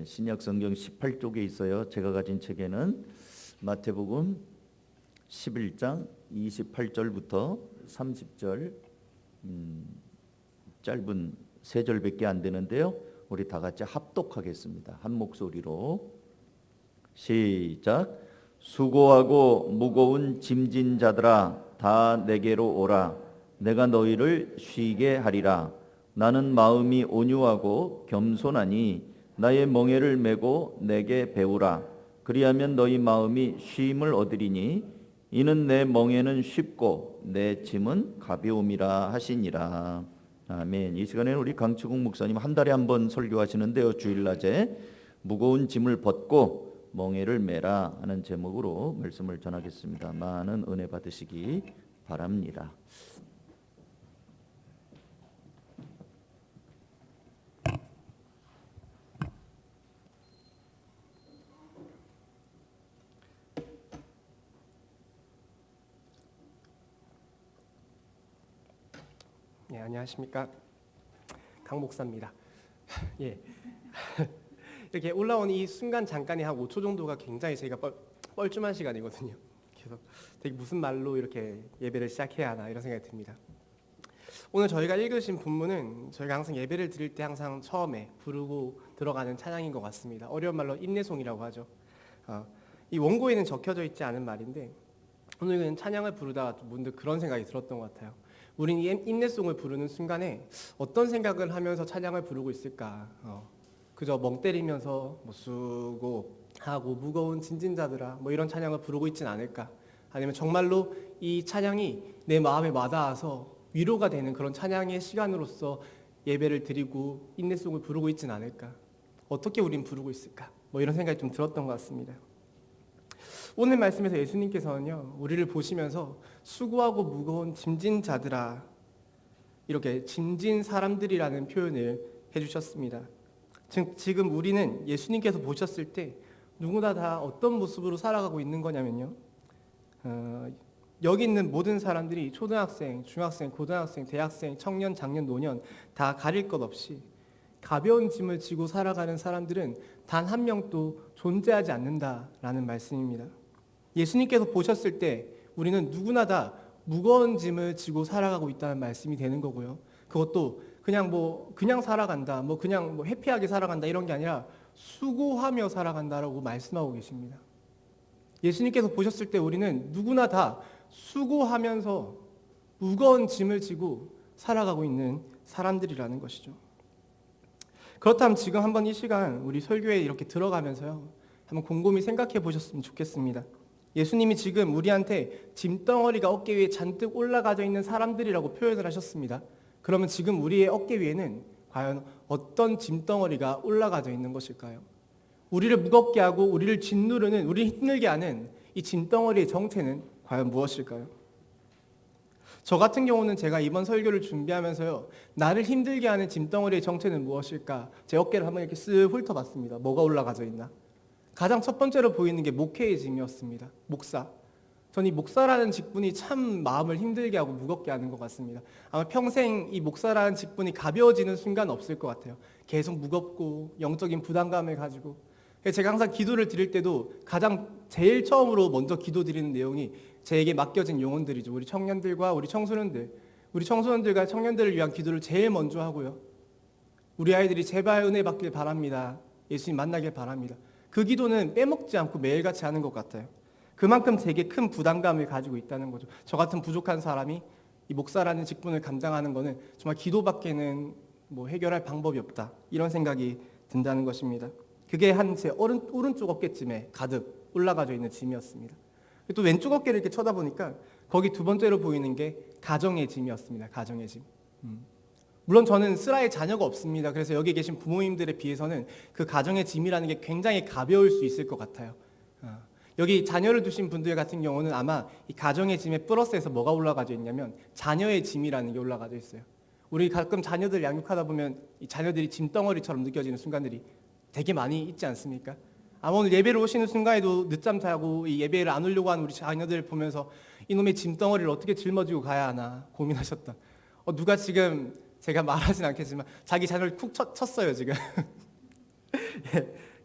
신약 성경 18쪽에 있어요. 제가 가진 책에는 마태복음 11장 28절부터 30절 짧은 3절밖에 안 되는데요. 우리 다 같이 합독하겠습니다. 한 목소리로 시작. 수고하고 무거운 짐진 자들아 다 내게로 오라. 내가 너희를 쉬게 하리라. 나는 마음이 온유하고 겸손하니 나의 멍에를 메고 내게 배우라. 그리하면 너희 마음이 쉼을 얻으리니 이는 내 멍에는 쉽고 내 짐은 가벼움이라 하시니라. 아멘. 이 시간에는 우리 강치국 목사님 한 달에 한 번 설교하시는데요. 주일낮에 무거운 짐을 벗고 멍에를 메라 하는 제목으로 말씀을 전하겠습니다. 많은 은혜 받으시기 바랍니다. 네, 안녕하십니까. 강 목사입니다. 예. 이렇게 올라온 이 순간 잠깐이 한 5초 정도가 굉장히 제가 뻘쭘한 시간이거든요. 그래서 되게 무슨 말로 이렇게 예배를 시작해야 하나 이런 생각이 듭니다. 오늘 저희가 읽으신 본문은 저희가 항상 예배를 드릴 때 항상 처음에 부르고 들어가는 찬양인 것 같습니다. 어려운 말로 인내송이라고 하죠. 이 원고에는 적혀져 있지 않은 말인데 오늘은 찬양을 부르다가 문득 그런 생각이 들었던 것 같아요. 우린 이 인내송을 부르는 순간에 어떤 생각을 하면서 찬양을 부르고 있을까? 그저 멍 때리면서 수고하고 무거운 짐진자들아 이런 찬양을 부르고 있진 않을까? 아니면 정말로 이 찬양이 내 마음에 와닿아서 위로가 되는 그런 찬양의 시간으로서 예배를 드리고 인내송을 부르고 있진 않을까? 어떻게 우린 부르고 있을까? 이런 생각이 좀 들었던 것 같습니다. 오늘 말씀에서 예수님께서는요, 우리를 보시면서 수고하고 무거운 짐진 자들아 이렇게 짐진 사람들이라는 표현을 해주셨습니다. 지금 우리는 예수님께서 보셨을 때 누구나 다 어떤 모습으로 살아가고 있는 거냐면요, 여기 있는 모든 사람들이 초등학생, 중학생, 고등학생, 대학생, 청년, 장년, 노년 다 가릴 것 없이 가벼운 짐을 지고 살아가는 사람들은 단 한 명도 존재하지 않는다라는 말씀입니다. 예수님께서 보셨을 때 우리는 누구나 다 무거운 짐을 지고 살아가고 있다는 말씀이 되는 거고요. 그것도 그냥 살아간다, 그냥 해피하게 살아간다 이런 게 아니라 수고하며 살아간다라고 말씀하고 계십니다. 예수님께서 보셨을 때 우리는 누구나 다 수고하면서 무거운 짐을 지고 살아가고 있는 사람들이라는 것이죠. 그렇다면 지금 한번 이 시간 우리 설교에 이렇게 들어가면서요, 한번 곰곰이 생각해 보셨으면 좋겠습니다. 예수님이 지금 우리한테 짐덩어리가 어깨 위에 잔뜩 올라가져 있는 사람들이라고 표현을 하셨습니다. 그러면 지금 우리의 어깨 위에는 과연 어떤 짐덩어리가 올라가져 있는 것일까요? 우리를 무겁게 하고 우리를 짓누르는, 우리를 힘들게 하는 이 짐덩어리의 정체는 과연 무엇일까요? 저 같은 경우는 제가 이번 설교를 준비하면서요, 나를 힘들게 하는 짐덩어리의 정체는 무엇일까? 제 어깨를 한번 이렇게 쓱 훑어봤습니다. 뭐가 올라가져 있나? 가장 첫 번째로 보이는 게 목회의 짐이었습니다. 목사. 전 이 목사라는 직분이 참 마음을 힘들게 하고 무겁게 하는 것 같습니다. 아마 평생 이 목사라는 직분이 가벼워지는 순간 없을 것 같아요. 계속 무겁고 영적인 부담감을 가지고. 제가 항상 기도를 드릴 때도 제일 처음으로 먼저 기도드리는 내용이 제게 맡겨진 영혼들이죠. 우리 청년들과 우리 청소년들과 청년들을 위한 기도를 제일 먼저 하고요. 우리 아이들이 제발 은혜 받길 바랍니다. 예수님 만나길 바랍니다. 그 기도는 빼먹지 않고 매일같이 하는 것 같아요. 그만큼 되게 큰 부담감을 가지고 있다는 거죠. 저 같은 부족한 사람이 이 목사라는 직분을 감당하는 것은 정말 기도밖에는 해결할 방법이 없다, 이런 생각이 든다는 것입니다. 그게 한 제 오른쪽 어깨쯤에 가득 올라가져 있는 짐이었습니다. 또 왼쪽 어깨를 이렇게 쳐다보니까 거기 두 번째로 보이는 게 가정의 짐이었습니다. 가정의 짐. 물론 저는 슬하에 자녀가 없습니다. 그래서 여기 계신 부모님들에 비해서는 그 가정의 짐이라는 게 굉장히 가벼울 수 있을 것 같아요. 여기 자녀를 두신 분들 같은 경우는 아마 이 가정의 짐에 플러스해서 뭐가 올라가져 있냐면 자녀의 짐이라는 게 올라가져 있어요. 우리 가끔 자녀들 양육하다 보면 이 자녀들이 짐덩어리처럼 느껴지는 순간들이 되게 많이 있지 않습니까? 아마 오늘 예배를 오시는 순간에도 늦잠 자고 이 예배를 안 오려고 하는 우리 자녀들을 보면서 이놈의 짐덩어리를 어떻게 짊어지고 가야 하나 고민하셨던, 누가 지금 제가 말하진 않겠지만 자기 자녀를 쿡 쳤어요 지금.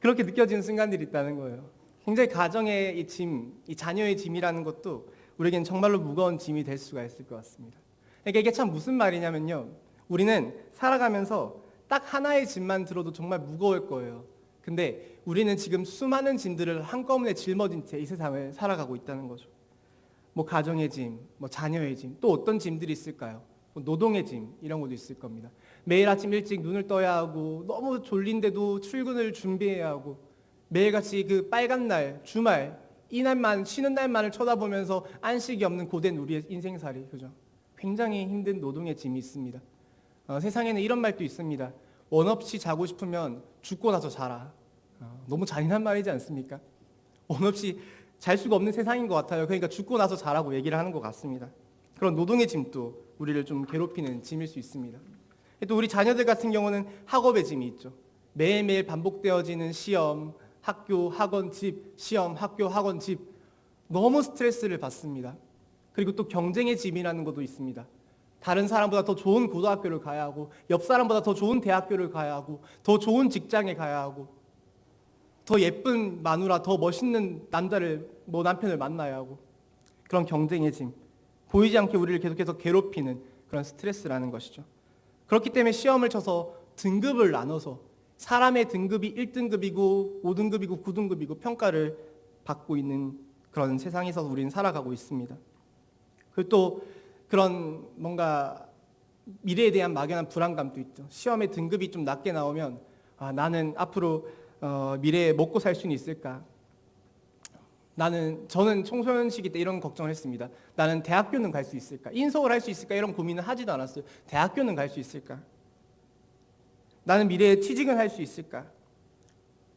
그렇게 느껴지는 순간들이 있다는 거예요. 굉장히 가정의 이 짐, 이 자녀의 짐이라는 것도 우리에겐 정말로 무거운 짐이 될 수가 있을 것 같습니다. 그러니까 이게 참 무슨 말이냐면요. 우리는 살아가면서 딱 하나의 짐만 들어도 정말 무거울 거예요. 근데 우리는 지금 수많은 짐들을 한꺼번에 짊어진 채 이 세상을 살아가고 있다는 거죠. 뭐 가정의 짐, 뭐 자녀의 짐, 또 어떤 짐들이 있을까요? 뭐 노동의 짐 이런 것도 있을 겁니다. 매일 아침 일찍 눈을 떠야 하고 너무 졸린데도 출근을 준비해야 하고 매일같이 그 빨간 날, 주말 이 날만 쉬는 날만을 쳐다보면서 안식이 없는 고된 우리의 인생살이 그죠? 굉장히 힘든 노동의 짐이 있습니다. 세상에는 이런 말도 있습니다. 원 없이 자고 싶으면 죽고 나서 자라. 너무 잔인한 말이지 않습니까? 원 없이 잘 수가 없는 세상인 것 같아요. 그러니까 죽고 나서 자라고 얘기를 하는 것 같습니다. 그런 노동의 짐도 우리를 좀 괴롭히는 짐일 수 있습니다. 또 우리 자녀들 같은 경우는 학업의 짐이 있죠. 매일매일 반복되어지는 시험, 학교, 학원, 집, 시험, 학교, 학원, 집 너무 스트레스를 받습니다. 그리고 또 경쟁의 짐이라는 것도 있습니다. 다른 사람보다 더 좋은 고등학교를 가야 하고 옆 사람보다 더 좋은 대학교를 가야 하고 더 좋은 직장에 가야 하고 더 예쁜 마누라, 더 멋있는 남자를 뭐 남편을 만나야 하고 그런 경쟁의 짐, 보이지 않게 우리를 계속해서 괴롭히는 그런 스트레스라는 것이죠. 그렇기 때문에 시험을 쳐서 등급을 나눠서 사람의 등급이 1등급이고 5등급이고 9등급이고 평가를 받고 있는 그런 세상에서 우리는 살아가고 있습니다. 그리고 또 그런 뭔가 미래에 대한 막연한 불안감도 있죠. 시험의 등급이 좀 낮게 나오면 나는 앞으로 미래에 먹고 살 수는 있을까? 저는 청소년 시기 때 이런 걱정을 했습니다. 나는 대학교는 갈 수 있을까? 인서울 할 수 있을까? 이런 고민을 하지도 않았어요. 대학교는 갈 수 있을까? 나는 미래에 취직은 할 수 있을까?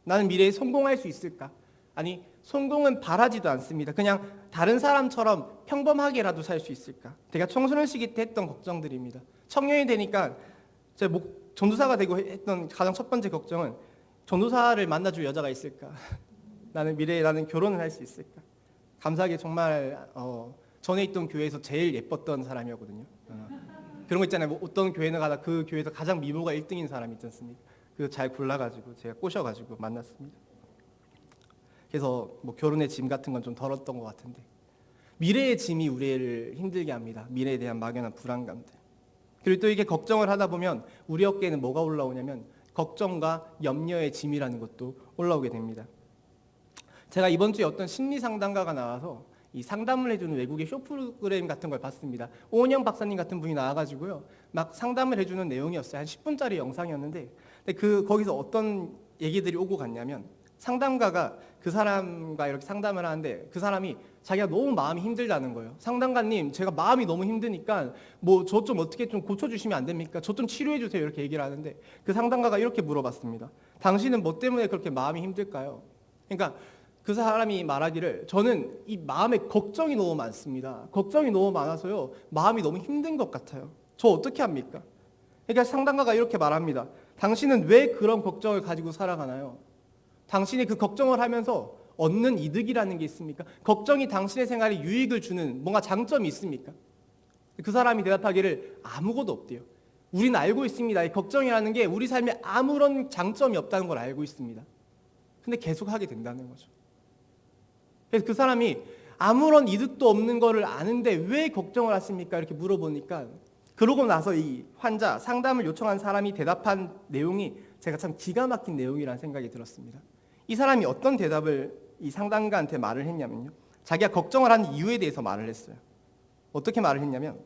나는 미래에 성공할 수 있을까? 아니, 성공은 바라지도 않습니다. 그냥 다른 사람처럼 평범하게라도 살 수 있을까? 제가 청소년 시기 때 했던 걱정들입니다. 청년이 되니까 제가 전도사가 되고 했던 가장 첫 번째 걱정은 전도사를 만나줄 여자가 있을까? 나는 미래에 나는 결혼을 할 수 있을까? 감사하게 정말 전에 있던 교회에서 제일 예뻤던 사람이었거든요. 그런 거 있잖아요. 뭐 어떤 교회는 가다 그 교회에서 가장 미모가 1등인 사람이 있지 않습니까? 그거 잘 골라가지고 제가 꼬셔가지고 만났습니다. 그래서 뭐 결혼의 짐 같은 건 좀 덜었던 것 같은데 미래의 짐이 우리를 힘들게 합니다. 미래에 대한 막연한 불안감들. 그리고 또 이게 걱정을 하다 보면 우리 어깨에는 뭐가 올라오냐면 걱정과 염려의 짐이라는 것도 올라오게 됩니다. 제가 이번 주에 어떤 심리 상담가가 나와서 이 상담을 해주는 외국의 쇼 프로그램 같은 걸 봤습니다. 오은영 박사님 같은 분이 나와가지고요, 막 상담을 해주는 내용이었어요. 한 10분짜리 영상이었는데, 근데 거기서 어떤 얘기들이 오고 갔냐면 상담가가 그 사람과 이렇게 상담을 하는데 그 사람이 자기가 너무 마음이 힘들다는 거예요. 상담가님, 제가 마음이 너무 힘드니까 뭐 저 좀 어떻게 좀 고쳐주시면 안 됩니까? 저 좀 치료해 주세요. 이렇게 얘기를 하는데 그 상담가가 이렇게 물어봤습니다. 당신은 뭐 때문에 그렇게 마음이 힘들까요? 그러니까 그 사람이 말하기를 저는 이 마음에 걱정이 너무 많습니다. 걱정이 너무 많아서요. 마음이 너무 힘든 것 같아요. 저 어떻게 합니까? 그러니까 상담가가 이렇게 말합니다. 당신은 왜 그런 걱정을 가지고 살아가나요? 당신이 그 걱정을 하면서 얻는 이득이라는 게 있습니까? 걱정이 당신의 생활에 유익을 주는 뭔가 장점이 있습니까? 그 사람이 대답하기를 아무것도 없대요. 우리는 알고 있습니다. 이 걱정이라는 게 우리 삶에 아무런 장점이 없다는 걸 알고 있습니다. 근데 계속 하게 된다는 거죠. 그래서 그 사람이 아무런 이득도 없는 거를 아는데 왜 걱정을 하십니까? 이렇게 물어보니까 그러고 나서 이 환자, 상담을 요청한 사람이 대답한 내용이 제가 참 기가 막힌 내용이라는 생각이 들었습니다. 이 사람이 어떤 대답을 이 상담가한테 말을 했냐면요, 자기가 걱정을 한 이유에 대해서 말을 했어요. 어떻게 말을 했냐면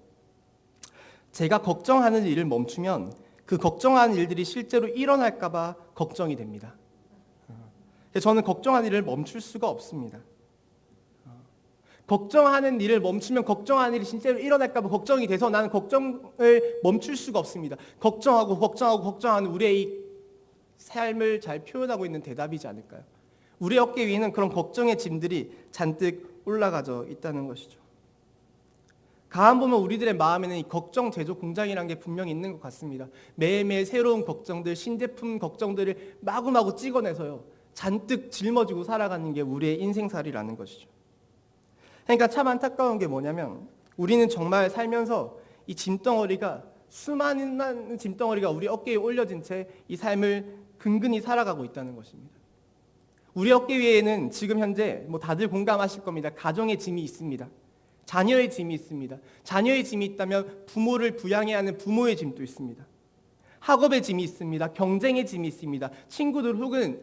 제가 걱정하는 일을 멈추면 그 걱정하는 일들이 실제로 일어날까 봐 걱정이 됩니다. 저는 걱정하는 일을 멈출 수가 없습니다. 걱정하는 일을 멈추면 걱정하는 일이 실제로 일어날까 봐 걱정이 돼서 나는 걱정을 멈출 수가 없습니다. 걱정하는 우리의 이 삶을 잘 표현하고 있는 대답이지 않을까요? 우리 어깨 위에는 그런 걱정의 짐들이 잔뜩 올라가져 있다는 것이죠. 가만 보면 우리들의 마음에는 이 걱정 제조 공장이라는 게 분명히 있는 것 같습니다. 매일매일 새로운 걱정들, 신제품 걱정들을 마구마구 찍어내서요, 잔뜩 짊어지고 살아가는 게 우리의 인생살이라는 것이죠. 그러니까 참 안타까운 게 뭐냐면 우리는 정말 살면서 이 짐덩어리가 수많은 짐덩어리가 우리 어깨에 올려진 채 이 삶을 근근히 살아가고 있다는 것입니다. 우리 어깨 위에는 지금 현재 다들 공감하실 겁니다. 가정의 짐이 있습니다. 자녀의 짐이 있습니다. 자녀의 짐이 있다면 부모를 부양해야 하는 부모의 짐도 있습니다. 학업의 짐이 있습니다. 경쟁의 짐이 있습니다. 친구들 혹은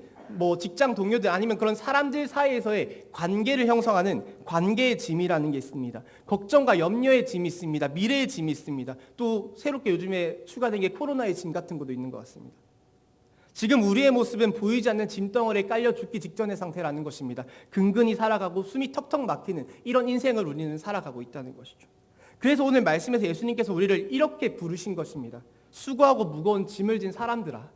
직장 동료들 아니면 그런 사람들 사이에서의 관계를 형성하는 관계의 짐이라는 게 있습니다. 걱정과 염려의 짐이 있습니다. 미래의 짐이 있습니다. 또 새롭게 요즘에 추가된 게 코로나의 짐 같은 것도 있는 것 같습니다. 지금 우리의 모습은 보이지 않는 짐덩어리에 깔려 죽기 직전의 상태라는 것입니다. 근근히 살아가고 숨이 턱턱 막히는 이런 인생을 우리는 살아가고 있다는 것이죠. 그래서 오늘 말씀에서 예수님께서 우리를 이렇게 부르신 것입니다. 수고하고 무거운 짐을 진 사람들아.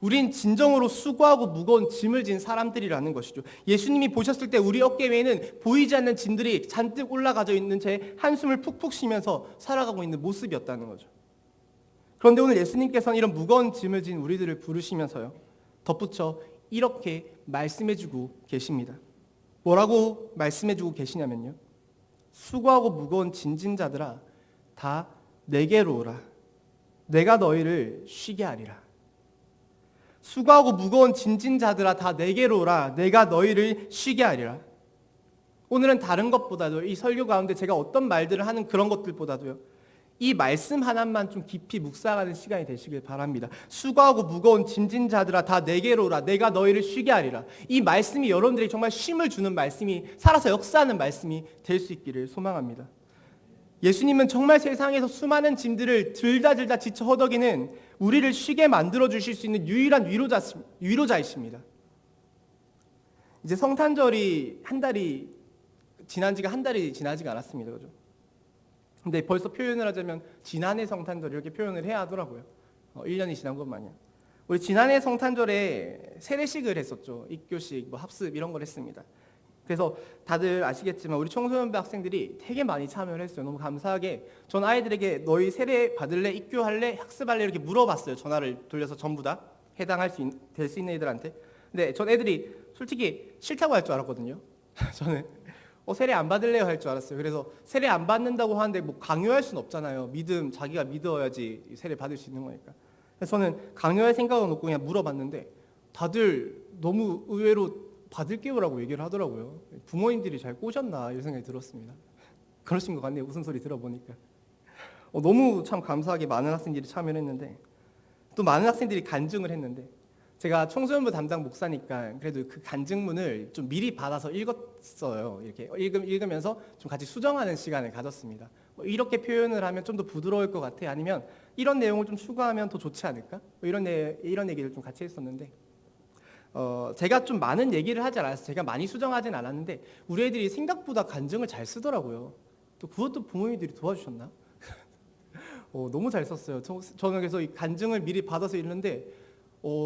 우린 진정으로 수고하고 무거운 짐을 진 사람들이라는 것이죠. 예수님이 보셨을 때 우리 어깨 위에는 보이지 않는 짐들이 잔뜩 올라가져 있는 채 한숨을 푹푹 쉬면서 살아가고 있는 모습이었다는 거죠. 그런데 오늘 예수님께서는 이런 무거운 짐을 진 우리들을 부르시면서요, 덧붙여 이렇게 말씀해주고 계십니다. 뭐라고 말씀해주고 계시냐면요, 수고하고 무거운 짐진 자들아 다 내게로 오라. 내가 너희를 쉬게 하리라. 수고하고 무거운 짐진 자들아 다 내게로 오라. 내가 너희를 쉬게 하리라. 오늘은 다른 것보다도 이 설교 가운데 제가 어떤 말들을 하는 그런 것들보다도요, 이 말씀 하나만 좀 깊이 묵상하는 시간이 되시길 바랍니다. 수고하고 무거운 짐진 자들아 다 내게로 오라. 내가 너희를 쉬게 하리라. 이 말씀이 여러분들이 정말 쉼을 주는 말씀이, 살아서 역사하는 말씀이 될 수 있기를 소망합니다. 예수님은 정말 세상에서 수많은 짐들을 들다 지쳐 허덕이는 우리를 쉬게 만들어 주실 수 있는 유일한 위로자이십니다. 이제 성탄절이 지난 지가 한 달이 지나지가 않았습니다. 그죠? 근데 벌써 표현을 하자면 지난해 성탄절 이렇게 표현을 해야 하더라고요. 1년이 지난 것 마냥. 우리 지난해 성탄절에 세례식을 했었죠. 입교식, 합습 이런 걸 했습니다. 그래서 다들 아시겠지만 우리 청소년부 학생들이 되게 많이 참여를 했어요. 너무 감사하게 전 아이들에게 너희 세례 받을래, 입교할래, 학습할래 이렇게 물어봤어요. 전화를 돌려서 전부 다 해당할 될 수 있는 애들한테. 근데 전 애들이 솔직히 싫다고 할 줄 알았거든요. 저는 세례 안 받을래요 할 줄 알았어요. 그래서 세례 안 받는다고 하는데 강요할 수는 없잖아요. 자기가 믿어야지 세례 받을 수 있는 거니까. 그래서 저는 강요할 생각은 없고 그냥 물어봤는데 다들 너무 의외로 받을게요라고 얘기를 하더라고요. 부모님들이 잘 꼬셨나 이런 생각이 들었습니다. 그러신 것 같네요. 무슨 소리 들어보니까. 너무 참 감사하게 많은 학생들이 참여를 했는데 또 많은 학생들이 간증을 했는데 제가 청소년부 담당 목사니까 그래도 그 간증문을 좀 미리 받아서 읽었어요. 이렇게 읽으면서 좀 같이 수정하는 시간을 가졌습니다. 이렇게 표현을 하면 좀 더 부드러울 것 같아. 아니면 이런 내용을 좀 추가하면 더 좋지 않을까? 이런 얘기를 좀 같이 했었는데 제가 좀 많은 얘기를 하지 않았어요. 제가 많이 수정하진 않았는데 우리 애들이 생각보다 간증을 잘 쓰더라고요. 또 그것도 부모님들이 도와주셨나? 너무 잘 썼어요. 저는 그래서 이 간증을 미리 받아서 읽는데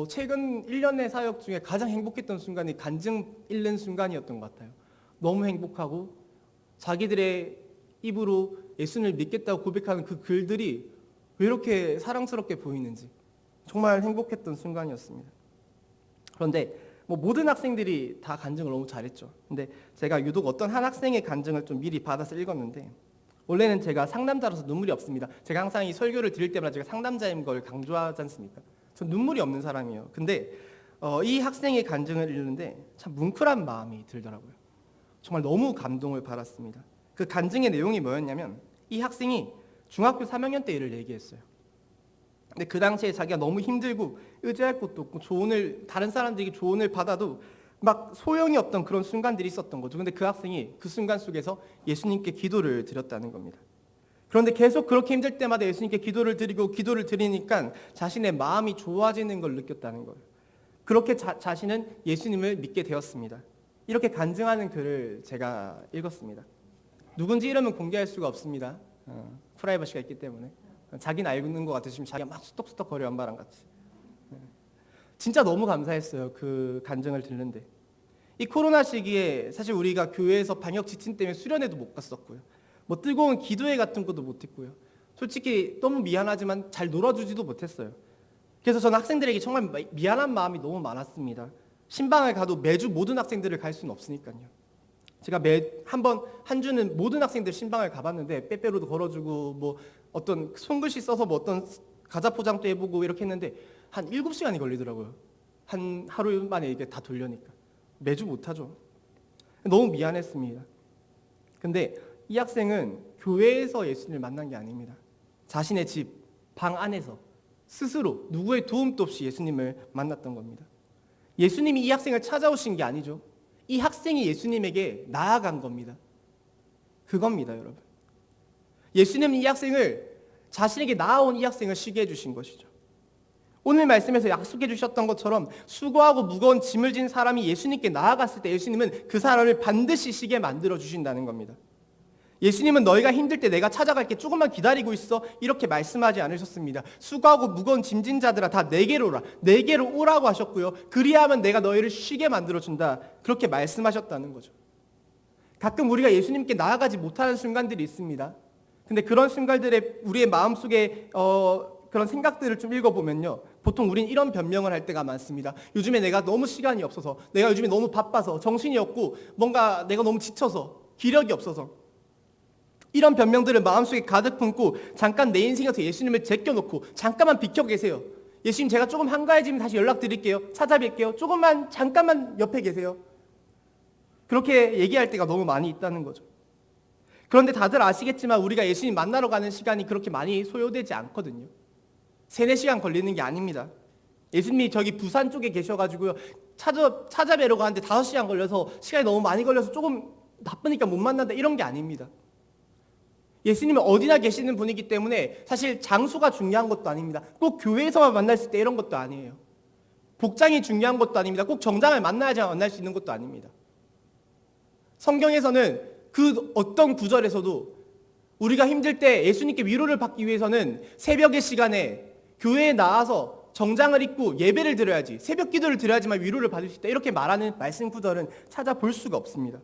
최근 1년의 사역 중에 가장 행복했던 순간이 간증 읽는 순간이었던 것 같아요. 너무 행복하고 자기들의 입으로 예수님을 믿겠다고 고백하는 그 글들이 왜 이렇게 사랑스럽게 보이는지 정말 행복했던 순간이었습니다. 그런데 모든 학생들이 다 간증을 너무 잘했죠. 근데 제가 유독 어떤 한 학생의 간증을 좀 미리 받아서 읽었는데 원래는 제가 상담자로서 눈물이 없습니다. 제가 항상 이 설교를 드릴 때마다 제가 상담자인 걸 강조하지 않습니까? 전 눈물이 없는 사람이에요. 근데 이 학생의 간증을 읽는데 참 뭉클한 마음이 들더라고요. 정말 너무 감동을 받았습니다. 그 간증의 내용이 뭐였냐면 이 학생이 중학교 3학년 때 일을 얘기했어요. 근데 그 당시에 자기가 너무 힘들고 의지할 곳도 없고 다른 사람들에게 조언을 받아도 막 소용이 없던 그런 순간들이 있었던 거죠. 근데 그 학생이 그 순간 속에서 예수님께 기도를 드렸다는 겁니다. 그런데 계속 그렇게 힘들 때마다 예수님께 기도를 드리니까 자신의 마음이 좋아지는 걸 느꼈다는 거예요. 그렇게 자신은 예수님을 믿게 되었습니다. 이렇게 간증하는 글을 제가 읽었습니다. 누군지 이름은 공개할 수가 없습니다. 프라이버시가 있기 때문에. 자기는 알고 있는 것 같으시면 자기가 막 수덕수덕거려 한바람 같이. 진짜 너무 감사했어요. 그 간증을 듣는데. 이 코로나 시기에 사실 우리가 교회에서 방역 지침 때문에 수련회도 못 갔었고요. 뜨거운 기도회 같은 것도 못 했고요. 솔직히 너무 미안하지만 잘 놀아주지도 못했어요. 그래서 저는 학생들에게 정말 미안한 마음이 너무 많았습니다. 신방을 가도 매주 모든 학생들을 갈 수는 없으니까요. 제가 한 주는 모든 학생들 신방을 가봤는데 빼빼로도 걸어주고 어떤 손글씨 써서 어떤 과자 포장도 해보고 이렇게 했는데 한 7시간이 걸리더라고요. 한 하루 만에 이게 다 돌려니까. 매주 못하죠. 너무 미안했습니다. 근데 이 학생은 교회에서 예수님을 만난 게 아닙니다. 자신의 집, 방 안에서 스스로 누구의 도움도 없이 예수님을 만났던 겁니다. 예수님이 이 학생을 찾아오신 게 아니죠. 이 학생이 예수님에게 나아간 겁니다. 그겁니다, 여러분. 예수님은 이 학생을 자신에게 나아온 이 학생을 쉬게 해주신 것이죠. 오늘 말씀에서 약속해 주셨던 것처럼 수고하고 무거운 짐을 진 사람이 예수님께 나아갔을 때 예수님은 그 사람을 반드시 쉬게 만들어 주신다는 겁니다. 예수님은 너희가 힘들 때 내가 찾아갈게 조금만 기다리고 있어 이렇게 말씀하지 않으셨습니다. 수고하고 무거운 짐진 자들아 다 내게로 오라. 내게로 오라고 하셨고요. 그리하면 내가 너희를 쉬게 만들어준다. 그렇게 말씀하셨다는 거죠. 가끔 우리가 예수님께 나아가지 못하는 순간들이 있습니다. 근데 그런 순간들에 우리의 마음속에 그런 생각들을 좀 읽어보면요. 보통 우린 이런 변명을 할 때가 많습니다. 요즘에 내가 너무 시간이 없어서, 내가 요즘에 너무 바빠서, 정신이 없고, 뭔가 내가 너무 지쳐서, 기력이 없어서, 이런 변명들을 마음속에 가득 품고 잠깐 내 인생에서 예수님을 제껴놓고 잠깐만 비켜 계세요. 예수님 제가 조금 한가해지면 다시 연락드릴게요. 찾아뵐게요. 조금만 잠깐만 옆에 계세요. 그렇게 얘기할 때가 너무 많이 있다는 거죠. 그런데 다들 아시겠지만 우리가 예수님 만나러 가는 시간이 그렇게 많이 소요되지 않거든요. 3-4시간 걸리는 게 아닙니다. 예수님이 저기 부산 쪽에 계셔가지고요. 찾아뵈러 가는데 5시간 걸려서 시간이 너무 많이 걸려서 조금 바쁘니까 못 만난다 이런 게 아닙니다. 예수님은 어디나 계시는 분이기 때문에 사실 장소가 중요한 것도 아닙니다. 꼭 교회에서만 만날 때 이런 것도 아니에요. 복장이 중요한 것도 아닙니다. 꼭 정장을 만나야지 만날 수 있는 것도 아닙니다. 성경에서는 그 어떤 구절에서도 우리가 힘들 때 예수님께 위로를 받기 위해서는 새벽의 시간에 교회에 나와서 정장을 입고 예배를 드려야지, 새벽 기도를 드려야지만 위로를 받을 수 있다 이렇게 말하는 말씀 구절은 찾아볼 수가 없습니다.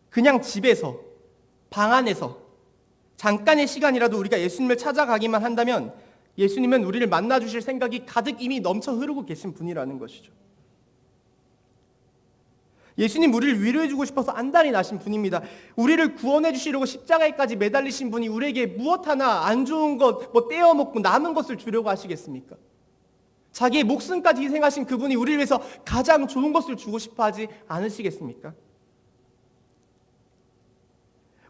그냥 집에서, 방 안에서 잠깐의 시간이라도 우리가 예수님을 찾아가기만 한다면 예수님은 우리를 만나주실 생각이 가득 이미 넘쳐 흐르고 계신 분이라는 것이죠. 예수님 우리를 위로해주고 싶어서 안달이 나신 분입니다. 우리를 구원해 주시려고 십자가에까지 매달리신 분이 우리에게 무엇 하나 안 좋은 것, 떼어먹고 남은 것을 주려고 하시겠습니까? 자기의 목숨까지 희생하신 그분이 우리를 위해서 가장 좋은 것을 주고 싶어 하지 않으시겠습니까?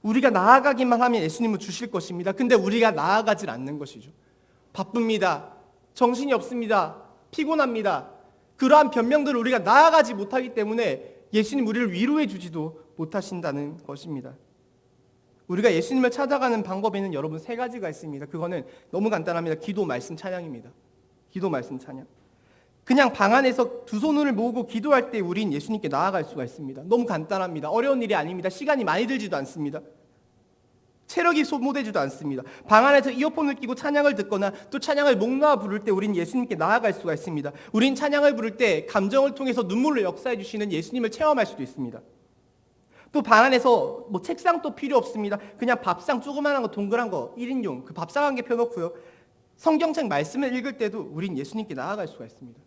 우리가 나아가기만 하면 예수님은 주실 것입니다. 근데 우리가 나아가질 않는 것이죠. 바쁩니다. 정신이 없습니다. 피곤합니다. 그러한 변명들을 우리가 나아가지 못하기 때문에 예수님 우리를 위로해 주지도 못하신다는 것입니다. 우리가 예수님을 찾아가는 방법에는 여러분 3가지가 있습니다. 그거는 너무 간단합니다. 기도, 말씀, 찬양입니다. 기도, 말씀, 찬양. 그냥 방 안에서 두 손을 모으고 기도할 때 우린 예수님께 나아갈 수가 있습니다. 너무 간단합니다. 어려운 일이 아닙니다. 시간이 많이 들지도 않습니다. 체력이 소모되지도 않습니다. 방 안에서 이어폰을 끼고 찬양을 듣거나 또 찬양을 목 놓아 부를 때 우린 예수님께 나아갈 수가 있습니다. 우린 찬양을 부를 때 감정을 통해서 눈물로 역사해 주시는 예수님을 체험할 수도 있습니다. 또 방 안에서 책상도 필요 없습니다. 그냥 밥상 조그만한 거 동그란 거 1인용 그 밥상 한 개 펴놓고요. 성경책 말씀을 읽을 때도 우린 예수님께 나아갈 수가 있습니다.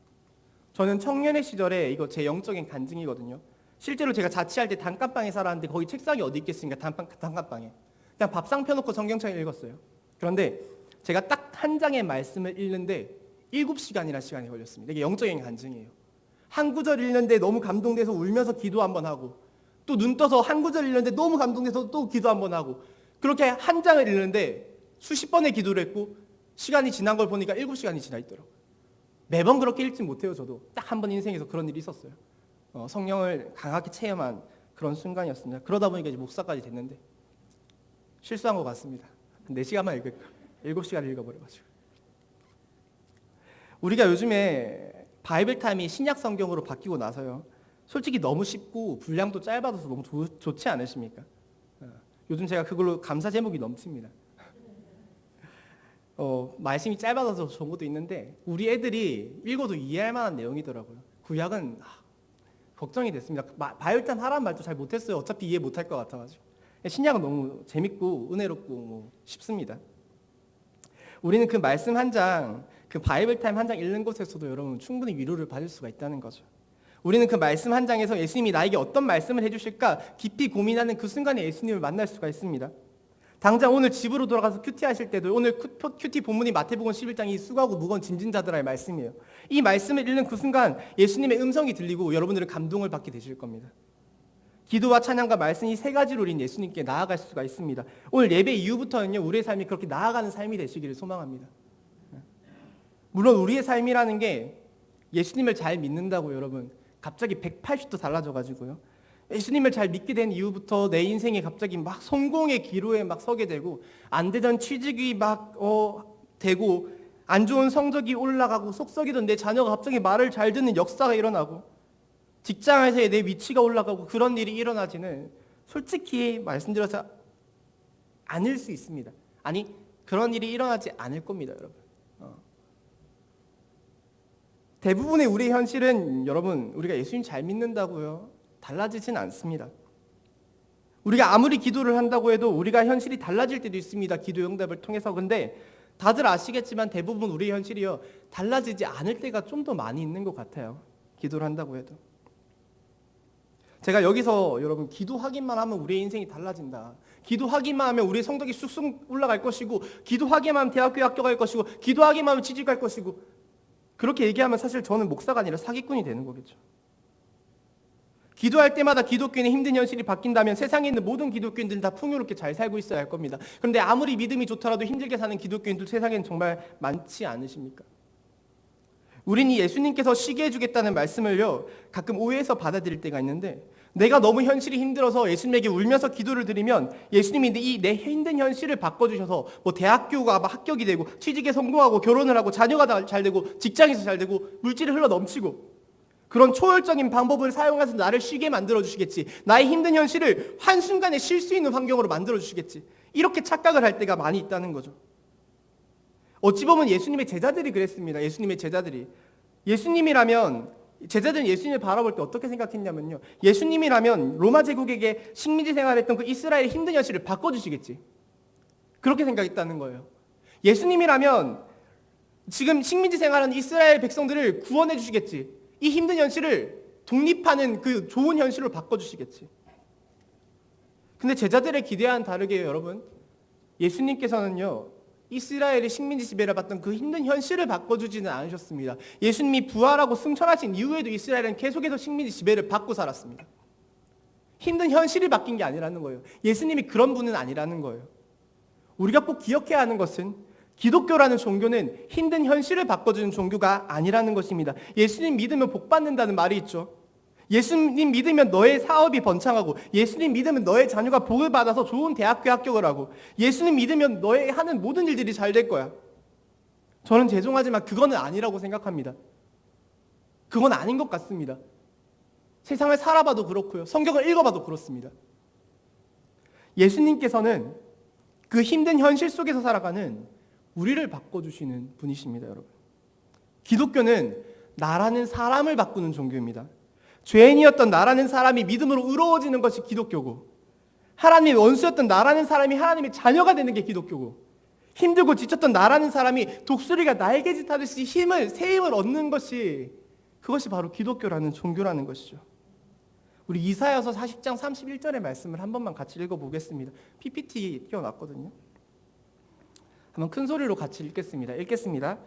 저는 청년의 시절에 이거 제 영적인 간증이거든요. 실제로 제가 자취할 때 단칸방에 살았는데 거기 책상이 어디 있겠습니까? 단칸방에. 그냥 밥상 펴놓고 성경책을 읽었어요. 그런데 제가 딱 한 장의 말씀을 읽는데 7시간이라는 시간이 걸렸습니다. 이게 영적인 간증이에요. 한 구절 읽는데 너무 감동돼서 울면서 기도 한번 하고 또 눈 떠서 한 구절 읽는데 너무 감동돼서 또 기도 한번 하고 그렇게 한 장을 읽는데 수십 번의 기도를 했고 시간이 지난 걸 보니까 7시간이 지나 있더라고요. 매번 그렇게 읽지 못해요. 저도 딱 한 번 인생에서 그런 일이 있었어요. 성령을 강하게 체험한 그런 순간이었습니다. 그러다 보니까 이제 목사까지 됐는데 실수한 것 같습니다. 4시간만 읽을 걸 7시간 읽어버려가지고. 우리가 요즘에 바이블 타임이 신약 성경으로 바뀌고 나서요. 솔직히 너무 쉽고 분량도 짧아서 너무 좋지 않으십니까? 요즘 제가 그걸로 감사 제목이 넘칩니다. 말씀이 짧아서 좋은 것도 있는데 우리 애들이 읽어도 이해할 만한 내용이더라고요. 구약은 걱정이 됐습니다. 바이블 타임 하라는 말도 잘 못했어요. 어차피 이해 못할 것 같아가지고. 신약은 너무 재밌고 은혜롭고 쉽습니다. 우리는 그 말씀 한 장, 그 바이블 타임 한 장 읽는 곳에서도 여러분 충분히 위로를 받을 수가 있다는 거죠. 우리는 그 말씀 한 장에서 예수님이 나에게 어떤 말씀을 해주실까 깊이 고민하는 그 순간에 예수님을 만날 수가 있습니다. 당장 오늘 집으로 돌아가서 큐티 하실 때도 오늘 큐티 본문이 마태복음 11장이 수고하고 무거운 짐진 자들아의 말씀이에요. 이 말씀을 읽는 그 순간 예수님의 음성이 들리고 여러분들은 감동을 받게 되실 겁니다. 기도와 찬양과 말씀 이 세 가지로 우린 예수님께 나아갈 수가 있습니다. 오늘 예배 이후부터는요, 우리의 삶이 그렇게 나아가는 삶이 되시기를 소망합니다. 물론 우리의 삶이라는 게 예수님을 잘 믿는다고 여러분 갑자기 180도 달라져가지고요, 예수님을 잘 믿게 된 이후부터 내 인생에 갑자기 막 성공의 기로에 막 서게 되고 안 되던 취직이 막 되고 안 좋은 성적이 올라가고 속썩이던 내 자녀가 갑자기 말을 잘 듣는 역사가 일어나고 직장에서의 내 위치가 올라가고 그런 일이 일어나지는 솔직히 말씀드려서 아닐 수 있습니다. 아니 그런 일이 일어나지 않을 겁니다, 여러분. 대부분의 우리의 현실은 여러분 우리가 예수님 잘 믿는다고요 달라지진 않습니다. 우리가 아무리 기도를 한다고 해도 우리가 현실이 달라질 때도 있습니다. 기도 응답을 통해서. 근데 다들 아시겠지만 대부분 우리의 현실이요 달라지지 않을 때가 좀 더 많이 있는 것 같아요. 기도를 한다고 해도. 제가 여기서 여러분 기도하기만 하면 우리의 인생이 달라진다, 기도하기만 하면 우리의 성적이 쑥쑥 올라갈 것이고, 기도하기만 하면 대학교에 합격할 것이고, 기도하기만 하면 취직할 것이고, 그렇게 얘기하면 사실 저는 목사가 아니라 사기꾼이 되는 거겠죠. 기도할 때마다 기독교인의 힘든 현실이 바뀐다면 세상에 있는 모든 기독교인들은 다 풍요롭게 잘 살고 있어야 할 겁니다. 그런데 아무리 믿음이 좋더라도 힘들게 사는 기독교인들 세상에는 정말 많지 않으십니까? 우린 이 예수님께서 쉬게 해주겠다는 말씀을요 가끔 오해해서 받아들일 때가 있는데, 내가 너무 현실이 힘들어서 예수님에게 울면서 기도를 드리면 예수님이 이 내 힘든 현실을 바꿔주셔서 뭐 대학교가 막 합격이 되고 취직에 성공하고 결혼을 하고 자녀가 잘 되고 직장에서 잘 되고 물질이 흘러 넘치고 그런 초월적인 방법을 사용해서 나를 쉬게 만들어주시겠지, 나의 힘든 현실을 한순간에 쉴 수 있는 환경으로 만들어주시겠지, 이렇게 착각을 할 때가 많이 있다는 거죠. 어찌 보면 예수님의 제자들이 그랬습니다. 예수님의 제자들이. 예수님이라면 제자들은 예수님을 바라볼 때 어떻게 생각했냐면요, 예수님이라면 로마 제국에게 식민지 생활했던 그 이스라엘의 힘든 현실을 바꿔주시겠지, 그렇게 생각했다는 거예요. 예수님이라면 지금 식민지 생활하는 이스라엘 백성들을 구원해 주시겠지, 이 힘든 현실을 독립하는 그 좋은 현실로 바꿔주시겠지. 근데 제자들의 기대와는 다르게 여러분, 예수님께서는요 이스라엘의 식민지 지배를 받던 그 힘든 현실을 바꿔주지는 않으셨습니다. 예수님이 부활하고 승천하신 이후에도 이스라엘은 계속해서 식민지 지배를 받고 살았습니다. 힘든 현실이 바뀐 게 아니라는 거예요. 예수님이 그런 분은 아니라는 거예요. 우리가 꼭 기억해야 하는 것은 기독교라는 종교는 힘든 현실을 바꿔주는 종교가 아니라는 것입니다. 예수님 믿으면 복 받는다는 말이 있죠. 예수님 믿으면 너의 사업이 번창하고, 예수님 믿으면 너의 자녀가 복을 받아서 좋은 대학교에 합격을 하고, 예수님 믿으면 너의 하는 모든 일들이 잘 될 거야. 저는 죄송하지만 그거는 아니라고 생각합니다. 그건 아닌 것 같습니다. 세상을 살아봐도 그렇고요, 성경을 읽어봐도 그렇습니다. 예수님께서는 그 힘든 현실 속에서 살아가는 우리를 바꿔주시는 분이십니다, 여러분. 기독교는 나라는 사람을 바꾸는 종교입니다. 죄인이었던 나라는 사람이 믿음으로 의로워지는 것이 기독교고, 하나님의 원수였던 나라는 사람이 하나님의 자녀가 되는 게 기독교고, 힘들고 지쳤던 나라는 사람이 독수리가 날개짓 하듯이 새 힘을 얻는 것이, 그것이 바로 기독교라는 종교라는 것이죠. 우리 이사야서 40장 31절의 말씀을 한 번만 같이 읽어보겠습니다. PPT 띄워놨거든요. 한번 큰 소리로 같이 읽겠습니다.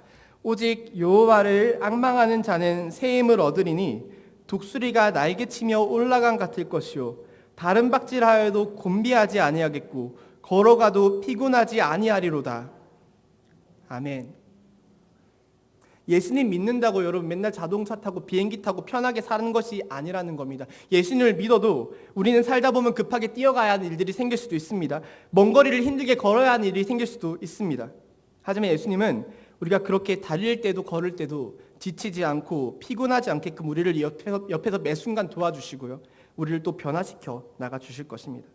오직 여호와를 앙망하는 자는 새 힘을 얻으리니 독수리가 날개치며 올라간 같을 것이요, 다른 박질하여도 곤비하지 아니하겠고 걸어가도 피곤하지 아니하리로다. 아멘. 예수님 믿는다고 여러분 맨날 자동차 타고 비행기 타고 편하게 사는 것이 아니라는 겁니다. 예수님을 믿어도 우리는 살다 보면 급하게 뛰어가야 하는 일들이 생길 수도 있습니다. 먼 거리를 힘들게 걸어야 하는 일이 생길 수도 있습니다. 하지만 예수님은 우리가 그렇게 달릴 때도 걸을 때도 지치지 않고 피곤하지 않게끔 우리를 옆에서 매 순간 도와주시고요, 우리를 또 변화시켜 나가주실 것입니다.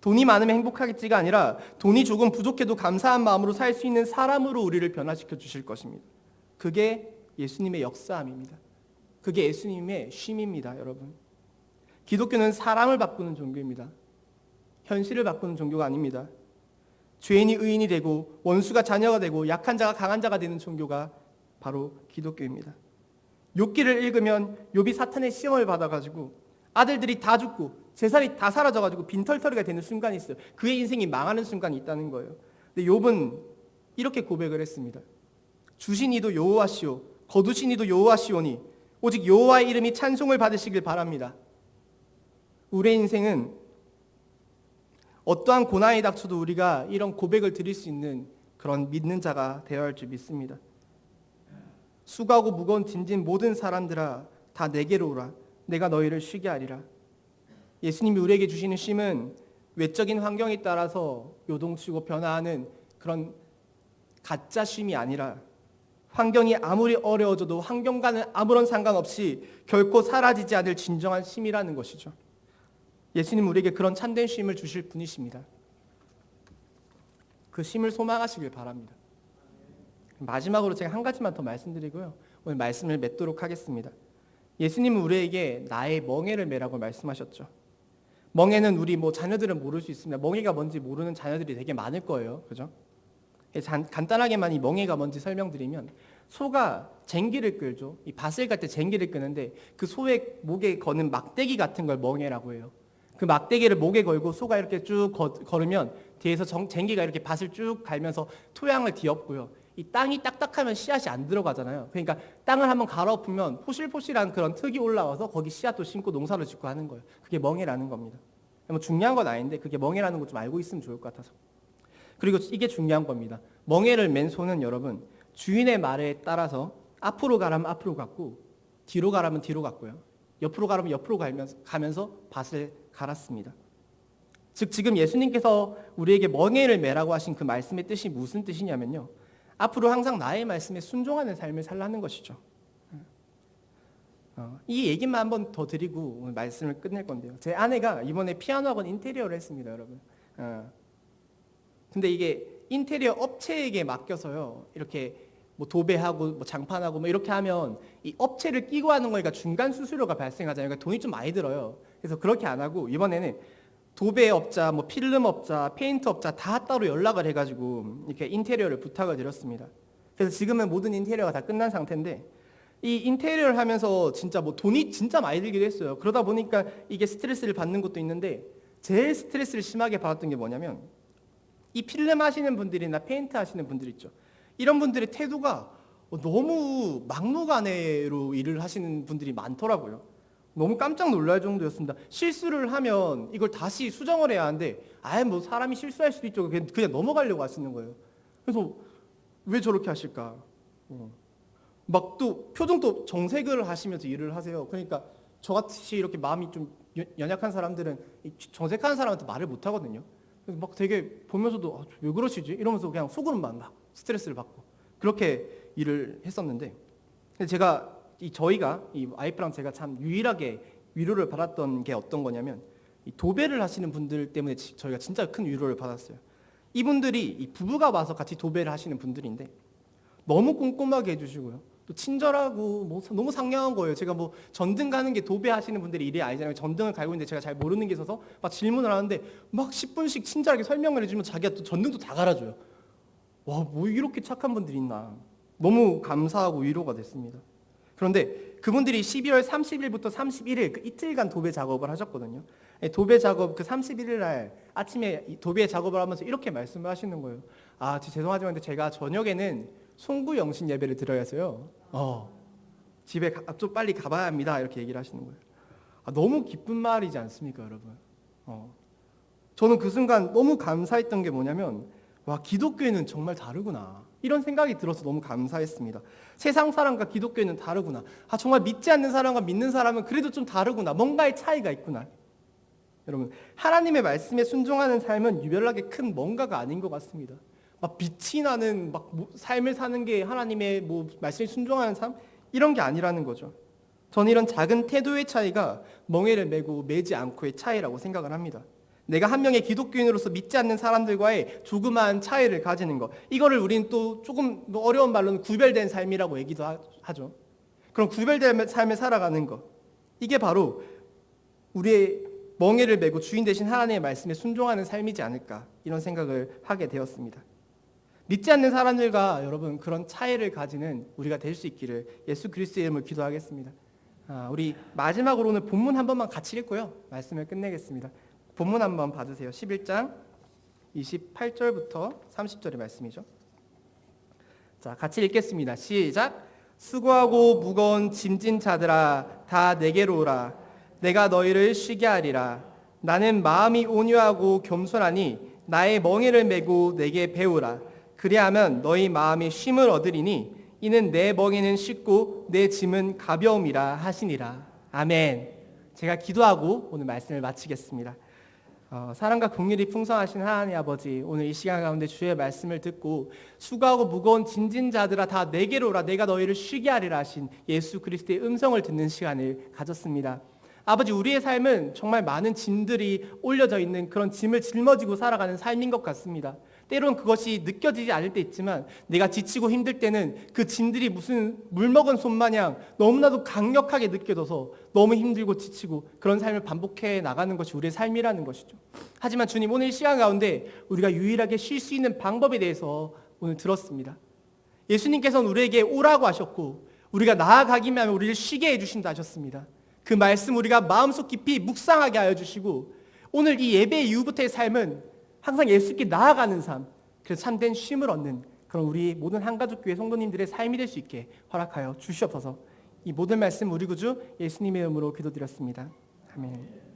돈이 많으면 행복하겠지가 아니라 돈이 조금 부족해도 감사한 마음으로 살 수 있는 사람으로 우리를 변화시켜 주실 것입니다. 그게 예수님의 역사함입니다. 그게 예수님의 쉼입니다, 여러분. 기독교는 사람을 바꾸는 종교입니다. 현실을 바꾸는 종교가 아닙니다. 죄인이 의인이 되고 원수가 자녀가 되고 약한 자가 강한 자가 되는 종교가 바로 기독교입니다. 욥기를 읽으면 욥이 사탄의 시험을 받아가지고 아들들이 다 죽고 재산이 다 사라져가지고 빈털터리가 되는 순간이 있어요. 그의 인생이 망하는 순간이 있다는 거예요. 근데 욥은 이렇게 고백을 했습니다. 주신 이도 여호와시오 거두신 이도 여호와시오니 오직 여호와의 이름이 찬송을 받으시길 바랍니다. 우리의 인생은 어떠한 고난이 닥쳐도 우리가 이런 고백을 드릴 수 있는 그런 믿는 자가 되어야 할 줄 믿습니다. 수고하고 무거운 짐진 모든 사람들아 다 내게로 오라. 내가 너희를 쉬게 하리라. 예수님이 우리에게 주시는 쉼은 외적인 환경에 따라서 요동치고 변화하는 그런 가짜 쉼이 아니라 환경이 아무리 어려워져도 환경과는 아무런 상관없이 결코 사라지지 않을 진정한 쉼이라는 것이죠. 예수님 우리에게 그런 참된 쉼을 주실 분이십니다. 그 쉼을 소망하시길 바랍니다. 마지막으로 제가 한 가지만 더 말씀드리고요. 오늘 말씀을 맺도록 하겠습니다. 예수님은 우리에게 나의 멍에를 매라고 말씀하셨죠. 멍에는 우리 자녀들은 모를 수 있습니다. 멍에가 뭔지 모르는 자녀들이 되게 많을 거예요. 그죠? 간단하게만 이 멍에가 뭔지 설명드리면 소가 쟁기를 끌죠. 이 밭을 갈 때 쟁기를 끄는데 그 소의 목에 거는 막대기 같은 걸 멍에라고 해요. 그 막대기를 목에 걸고 소가 이렇게 쭉 걸으면 뒤에서 쟁기가 이렇게 밭을 쭉 갈면서 토양을 뒤엎고요. 이 땅이 딱딱하면 씨앗이 안 들어가잖아요. 그러니까 땅을 한번 갈아엎으면 포실포실한 그런 흙이 올라와서 거기 씨앗도 심고 농사를 짓고 하는 거예요. 그게 멍에라는 겁니다. 중요한 건 아닌데 그게 멍에라는 거 좀 알고 있으면 좋을 것 같아서. 그리고 이게 중요한 겁니다. 멍에를 맨 소는 여러분 주인의 말에 따라서 앞으로 가라면 앞으로 갔고 뒤로 가라면 뒤로 갔고요. 옆으로 가라면 옆으로 가면서 밭을 갈았습니다. 즉 지금 예수님께서 우리에게 멍에를 매라고 하신 그 말씀의 뜻이 무슨 뜻이냐면요. 앞으로 항상 나의 말씀에 순종하는 삶을 살라는 것이죠. 이 얘기만 한번 더 드리고 오늘 말씀을 끝낼 건데요. 제 아내가 이번에 피아노 학원 인테리어를 했습니다, 여러분. 근데 이게 인테리어 업체에게 맡겨서요. 이렇게 도배하고 장판하고 이렇게 하면 이 업체를 끼고 하는 거니까 중간 수수료가 발생하잖아요. 그러니까 돈이 좀 많이 들어요. 그래서 그렇게 안 하고 이번에는 도배업자, 필름업자, 페인트업자 다 따로 연락을 해가지고 이렇게 인테리어를 부탁을 드렸습니다. 그래서 지금은 모든 인테리어가 다 끝난 상태인데 이 인테리어를 하면서 진짜 돈이 진짜 많이 들기도 했어요. 그러다 보니까 이게 스트레스를 받는 것도 있는데 제일 스트레스를 심하게 받았던 게 뭐냐면 이 필름 하시는 분들이나 페인트 하시는 분들 있죠. 이런 분들의 태도가 너무 막무가내로 일을 하시는 분들이 많더라고요. 너무 깜짝 놀랄 정도였습니다. 실수를 하면 이걸 다시 수정을 해야 하는데 사람이 실수할 수도 있죠. 그냥 넘어가려고 하시는 거예요. 그래서 왜 저렇게 하실까? 또 표정도 정색을 하시면서 일을 하세요. 그러니까 저같이 이렇게 마음이 좀 연약한 사람들은 정색하는 사람한테 말을 못 하거든요. 그래서 되게 보면서도 왜 그러시지? 이러면서 그냥 속으로만 막 스트레스를 받고 그렇게 일을 했었는데 저희가 이 와이프랑 제가 참 유일하게 위로를 받았던 게 어떤 거냐면 이 도배를 하시는 분들 때문에 저희가 진짜 큰 위로를 받았어요. 이분들이 이 부부가 와서 같이 도배를 하시는 분들인데 너무 꼼꼼하게 해주시고요. 또 친절하고 너무 상냥한 거예요. 제가 전등 가는 게 도배하시는 분들이 일이 아니잖아요. 전등을 갈고 있는데 제가 잘 모르는 게 있어서 막 질문을 하는데 막 10분씩 친절하게 설명을 해주면 자기가 또 전등도 다 갈아줘요. 와, 이렇게 착한 분들이 있나. 너무 감사하고 위로가 됐습니다. 그런데 그분들이 12월 30일부터 31일 그 이틀간 도배 작업을 하셨거든요. 도배 작업 그 31일 날 아침에 도배 작업을 하면서 이렇게 말씀을 하시는 거예요. 죄송하지만 제가 저녁에는 송구 영신 예배를 드려야 해서요. 집에 좀 빨리 가봐야 합니다. 이렇게 얘기를 하시는 거예요. 너무 기쁜 말이지 않습니까, 여러분? 저는 그 순간 너무 감사했던 게 뭐냐면 기독교회는 정말 다르구나. 이런 생각이 들어서 너무 감사했습니다. 세상 사람과 기독교회는 다르구나. 정말 믿지 않는 사람과 믿는 사람은 그래도 좀 다르구나. 뭔가의 차이가 있구나. 여러분, 하나님의 말씀에 순종하는 삶은 유별나게 큰 뭔가가 아닌 것 같습니다. 빛이 나는 삶을 사는 게 하나님의 말씀에 순종하는 삶? 이런 게 아니라는 거죠. 저는 이런 작은 태도의 차이가 멍에를 메고 매지 않고의 차이라고 생각을 합니다. 내가 한 명의 기독교인으로서 믿지 않는 사람들과의 조그마한 차이를 가지는 것, 이거를 우리는 또 조금 어려운 말로는 구별된 삶이라고 얘기도 하죠. 그럼 구별된 삶을 살아가는 것, 이게 바로 우리의 멍에를 메고 주인 되신 하나님의 말씀에 순종하는 삶이지 않을까, 이런 생각을 하게 되었습니다. 믿지 않는 사람들과 여러분 그런 차이를 가지는 우리가 될 수 있기를 예수 그리스도의 이름으로 기도하겠습니다. 우리 마지막으로 오늘 본문 한 번만 같이 읽고요. 말씀을 끝내겠습니다. 본문 한번 봐주세요. 11장 28절부터 30절의 말씀이죠. 자, 같이 읽겠습니다. 시작. 수고하고 무거운 짐진 자들아 다 내게로 오라. 내가 너희를 쉬게 하리라. 나는 마음이 온유하고 겸손하니 나의 멍에를 메고 내게 배우라. 그리하면 너희 마음이 쉼을 얻으리니 이는 내 멍에는 쉽고 내 짐은 가벼움이라 하시니라. 아멘. 제가 기도하고 오늘 말씀을 마치겠습니다. 사랑과 긍휼이 풍성하신 하나님 아버지, 오늘 이 시간 가운데 주의 말씀을 듣고 수고하고 무거운 짐진 자들아 다 내게로 오라. 내가 너희를 쉬게 하리라 하신 예수 그리스도의 음성을 듣는 시간을 가졌습니다. 아버지, 우리의 삶은 정말 많은 짐들이 올려져 있는 그런 짐을 짊어지고 살아가는 삶인 것 같습니다. 때론 그것이 느껴지지 않을 때 있지만 내가 지치고 힘들 때는 그 짐들이 무슨 물먹은 손마냥 너무나도 강력하게 느껴져서 너무 힘들고 지치고 그런 삶을 반복해 나가는 것이 우리의 삶이라는 것이죠. 하지만 주님, 오늘 이 시간 가운데 우리가 유일하게 쉴 수 있는 방법에 대해서 오늘 들었습니다. 예수님께서는 우리에게 오라고 하셨고 우리가 나아가기만 하면 우리를 쉬게 해주신다 하셨습니다. 그 말씀 우리가 마음속 깊이 묵상하게 하여 주시고 오늘 이 예배 이후부터의 삶은 항상 예수께 나아가는 삶, 그래서 참된 쉼을 얻는 그런 우리 모든 한가족교회 성도님들의 삶이 될 수 있게 허락하여 주시옵소서. 이 모든 말씀 우리 구주 예수님의 이름으로 기도드렸습니다. 아멘.